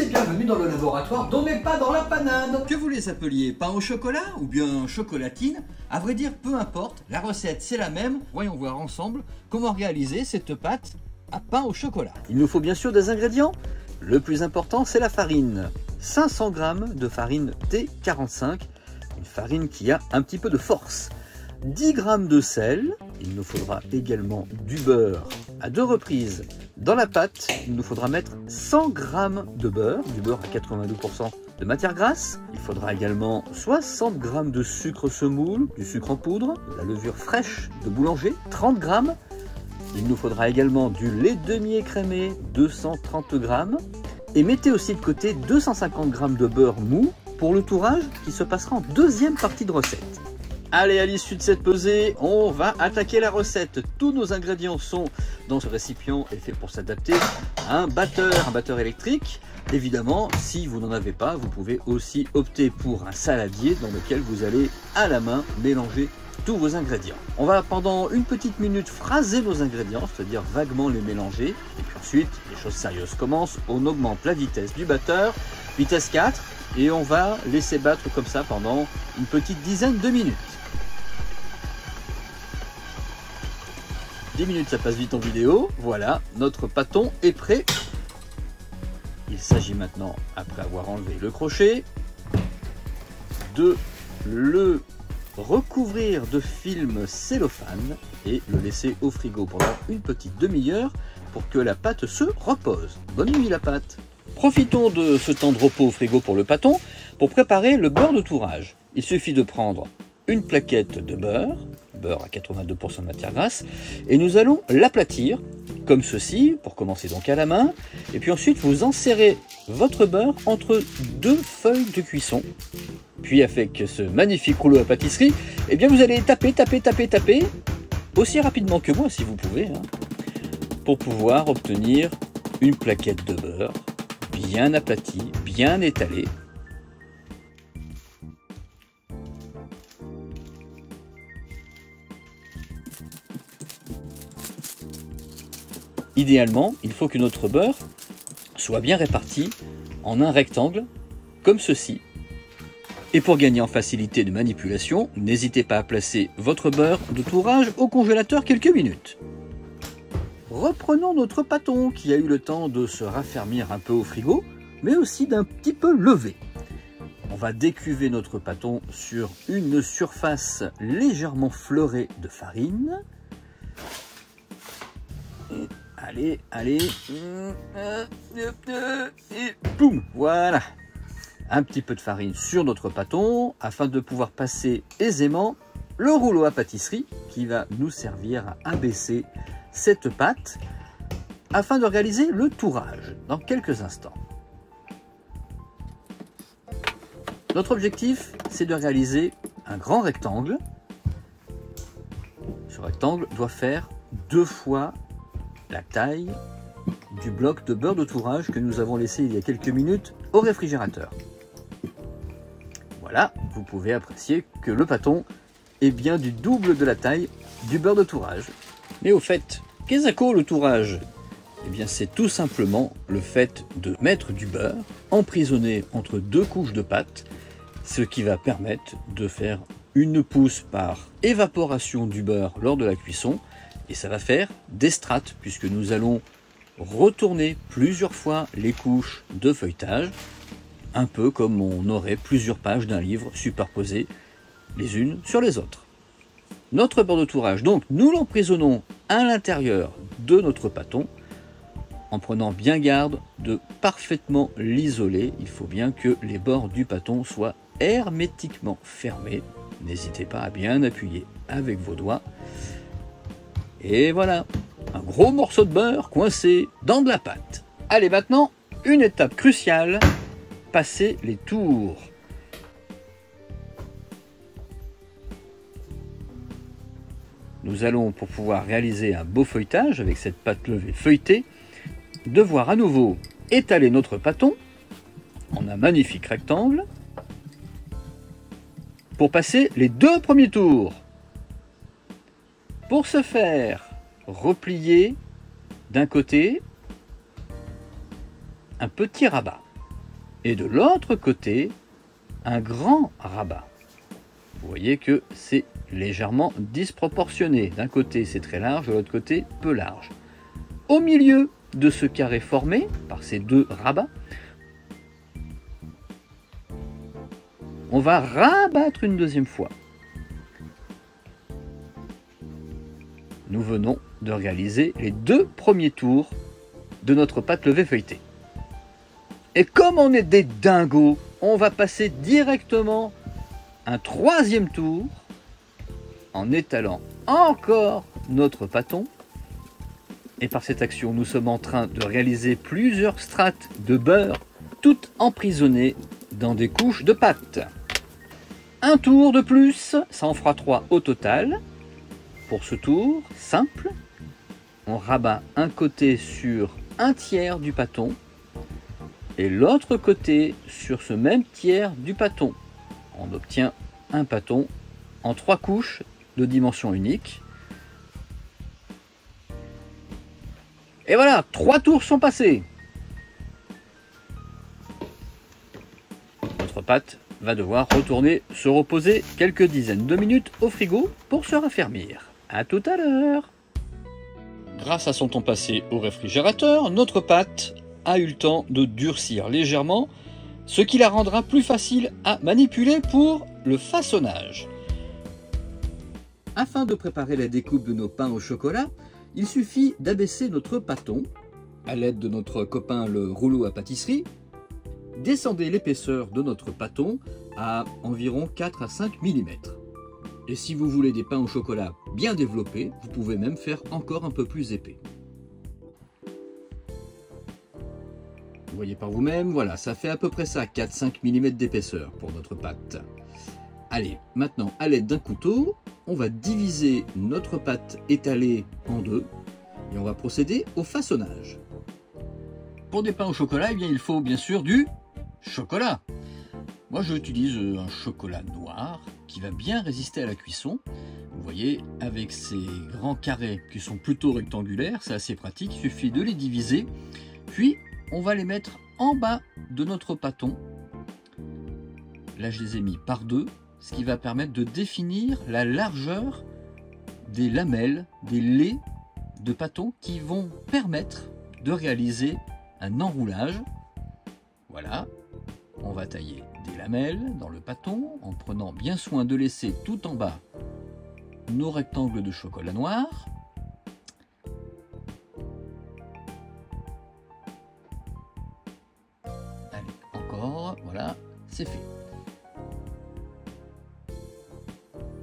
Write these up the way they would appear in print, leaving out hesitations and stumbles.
et bienvenue dans le laboratoire d'On n'est pas dans la panade. Que vous les appeliez pain au chocolat ou bien chocolatine, à vrai dire peu importe, la recette c'est la même. Voyons voir ensemble comment réaliser cette pâte à pain au chocolat. Il nous faut bien sûr des ingrédients. Le plus important c'est la farine. 500 g de farine T45, une farine qui a un petit peu de force. 10 g de sel, il nous faudra également du beurre à 2 reprises. Dans la pâte, il nous faudra mettre 100 g de beurre, du beurre à 92% de matière grasse. Il faudra également 60 g de sucre semoule, du sucre en poudre, de la levure fraîche de boulanger, 30 g. Il nous faudra également du lait demi-écrémé, 230 g. Et mettez aussi de côté 250 g de beurre mou pour le tourage qui se passera en deuxième partie de recette. Allez, à l'issue de cette pesée, on va attaquer la recette. Tous nos ingrédients sont dans ce récipient et fait pour s'adapter à un batteur électrique. Évidemment, si vous n'en avez pas, vous pouvez aussi opter pour un saladier dans lequel vous allez à la main mélanger tous vos ingrédients. On va pendant une petite minute phraser nos ingrédients, c'est-à-dire vaguement les mélanger. Et puis ensuite, les choses sérieuses commencent. On augmente la vitesse du batteur, vitesse 4, et on va laisser battre comme ça pendant une petite dizaine de minutes. 10 minutes, ça passe vite en vidéo. Voilà, notre pâton est prêt. Il s'agit maintenant, après avoir enlevé le crochet, de le recouvrir de film cellophane et le laisser au frigo pendant une petite demi-heure pour que la pâte se repose. Bonne nuit la pâte. Profitons de ce temps de repos au frigo pour le pâton pour préparer le beurre de tourage. Il suffit de prendre une plaquette de beurre à 82% de matière grasse, et nous allons l'aplatir comme ceci, pour commencer donc à la main, et puis ensuite vous insérez votre beurre entre deux feuilles de cuisson, puis avec ce magnifique rouleau à pâtisserie, eh bien vous allez taper, aussi rapidement que moi si vous pouvez, pour pouvoir obtenir une plaquette de beurre bien aplatie, bien étalée. Idéalement, il faut que notre beurre soit bien réparti en un rectangle, comme ceci. Et pour gagner en facilité de manipulation, n'hésitez pas à placer votre beurre de tourage au congélateur quelques minutes. Reprenons notre pâton qui a eu le temps de se raffermir un peu au frigo, mais aussi d'un petit peu lever. On va décuver notre pâton sur une surface légèrement fleurée de farine. Et allez, et boum, voilà. Un petit peu de farine sur notre pâton afin de pouvoir passer aisément le rouleau à pâtisserie qui va nous servir à abaisser cette pâte afin de réaliser le tourage dans quelques instants. Notre objectif, c'est de réaliser un grand rectangle. Ce rectangle doit faire 2 fois la taille du bloc de beurre de tourage que nous avons laissé il y a quelques minutes au réfrigérateur. Voilà, vous pouvez apprécier que le pâton est bien du double de la taille du beurre de tourage. Mais au fait, qu'est-ce que le tourage? Eh bien c'est tout simplement le fait de mettre du beurre emprisonné entre 2 couches de pâte, ce qui va permettre de faire une pousse par évaporation du beurre lors de la cuisson. Et ça va faire des strates puisque nous allons retourner plusieurs fois les couches de feuilletage, un peu comme on aurait plusieurs pages d'un livre superposées les unes sur les autres. Notre beurre de tourage, donc, nous l'emprisonnons à l'intérieur de notre pâton en prenant bien garde de parfaitement l'isoler. Il faut bien que les bords du pâton soient hermétiquement fermés. N'hésitez pas à bien appuyer avec vos doigts. Et voilà, un gros morceau de beurre coincé dans de la pâte. Allez, maintenant, une étape cruciale, passer les tours. Nous allons, pour pouvoir réaliser un beau feuilletage avec cette pâte levée feuilletée, devoir à nouveau étaler notre pâton en un magnifique rectangle pour passer les 2 premiers tours. Pour ce faire, replier d'un côté un petit rabat. Et de l'autre côté, un grand rabat. Vous voyez que c'est légèrement disproportionné. D'un côté, c'est très large, de l'autre côté, peu large. Au milieu de ce carré formé par ces deux rabats, on va rabattre une deuxième fois. Nous venons de réaliser les deux premiers tours de notre pâte levée feuilletée. Et comme on est des dingos, on va passer directement un troisième tour en étalant encore notre pâton. Et par cette action, nous sommes en train de réaliser plusieurs strates de beurre, toutes emprisonnées dans des couches de pâte. Un tour de plus, ça en fera 3 au total. Pour ce tour simple, on rabat un côté sur un tiers du pâton et l'autre côté sur ce même tiers du pâton. On obtient un pâton en 3 couches de dimension unique. Et voilà, 3 tours sont passés. Notre pâte va devoir retourner se reposer quelques dizaines de minutes au frigo pour se raffermir. À tout à l'heure. Grâce à son temps passé au réfrigérateur, notre pâte a eu le temps de durcir légèrement, ce qui la rendra plus facile à manipuler pour le façonnage. Afin de préparer la découpe de nos pains au chocolat, il suffit d'abaisser notre pâton à l'aide de notre copain le rouleau à pâtisserie. Descendez l'épaisseur de notre pâton à environ 4 à 5 mm. Et si vous voulez des pains au chocolat bien développés, vous pouvez même faire encore un peu plus épais. Vous voyez par vous-même, voilà, ça fait à peu près ça, 4-5 mm d'épaisseur pour notre pâte. Allez, maintenant, à l'aide d'un couteau, on va diviser notre pâte étalée en deux et on va procéder au façonnage. Pour des pains au chocolat, eh bien, il faut bien sûr du chocolat. Moi, j'utilise un chocolat noir qui va bien résister à la cuisson. Vous voyez, avec ces grands carrés qui sont plutôt rectangulaires, c'est assez pratique. Il suffit de les diviser, puis on va les mettre en bas de notre pâton. Là, je les ai mis par deux, ce qui va permettre de définir la largeur des lamelles, des laits de pâton qui vont permettre de réaliser un enroulage. Voilà, on va tailler des lamelles dans le pâton en prenant bien soin de laisser tout en bas nos rectangles de chocolat noir. Allez, encore, voilà, c'est fait.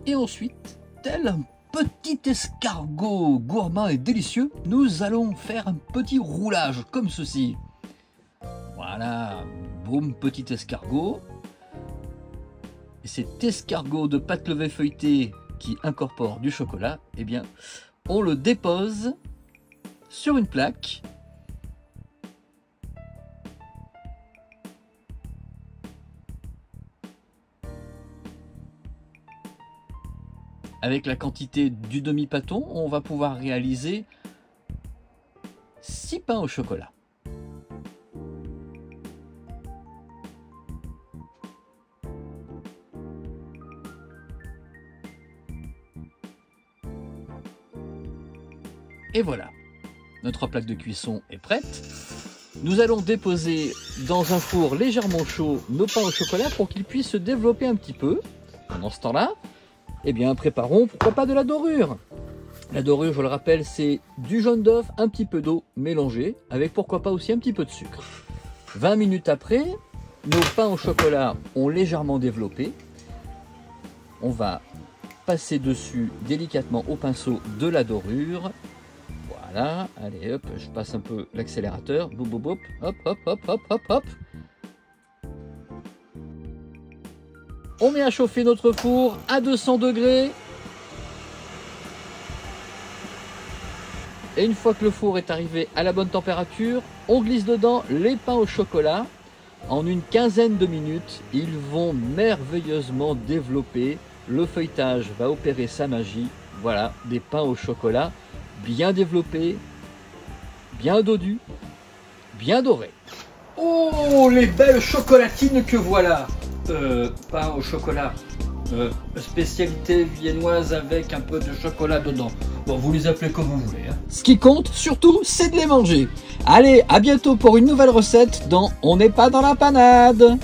Et ensuite, tel un petit escargot gourmand et délicieux, nous allons faire un petit roulage comme ceci. Voilà, boum, petit escargot. Et cet escargot de pâte levée feuilletée qui incorpore du chocolat, eh bien, on le dépose sur une plaque. Avec la quantité du demi-pâton, on va pouvoir réaliser 6 pains au chocolat. Et voilà, notre plaque de cuisson est prête. Nous allons déposer dans un four légèrement chaud nos pains au chocolat pour qu'ils puissent se développer un petit peu. Pendant ce temps-là, eh bien, préparons, pourquoi pas, de la dorure. La dorure, je le rappelle, c'est du jaune d'œuf, un petit peu d'eau mélangée, avec pourquoi pas aussi un petit peu de sucre. 20 minutes après, nos pains au chocolat ont légèrement développé. On va passer dessus délicatement au pinceau de la dorure. Voilà, allez hop, je passe un peu l'accélérateur. Boum, boum, boum, hop, hop, hop, hop, hop, hop. On met à chauffer notre four à 200 degrés. Et une fois que le four est arrivé à la bonne température, on glisse dedans les pains au chocolat. En une quinzaine de minutes, ils vont merveilleusement développer. Le feuilletage va opérer sa magie. Voilà, des pains au chocolat bien développés, bien dodus, bien dorés. Oh, les belles chocolatines que voilà. Pain au chocolat. Spécialité viennoise avec un peu de chocolat dedans. Bon, vous les appelez comme vous voulez. Hein. Ce qui compte, surtout, c'est de les manger. Allez, à bientôt pour une nouvelle recette dans On n'est pas dans la panade.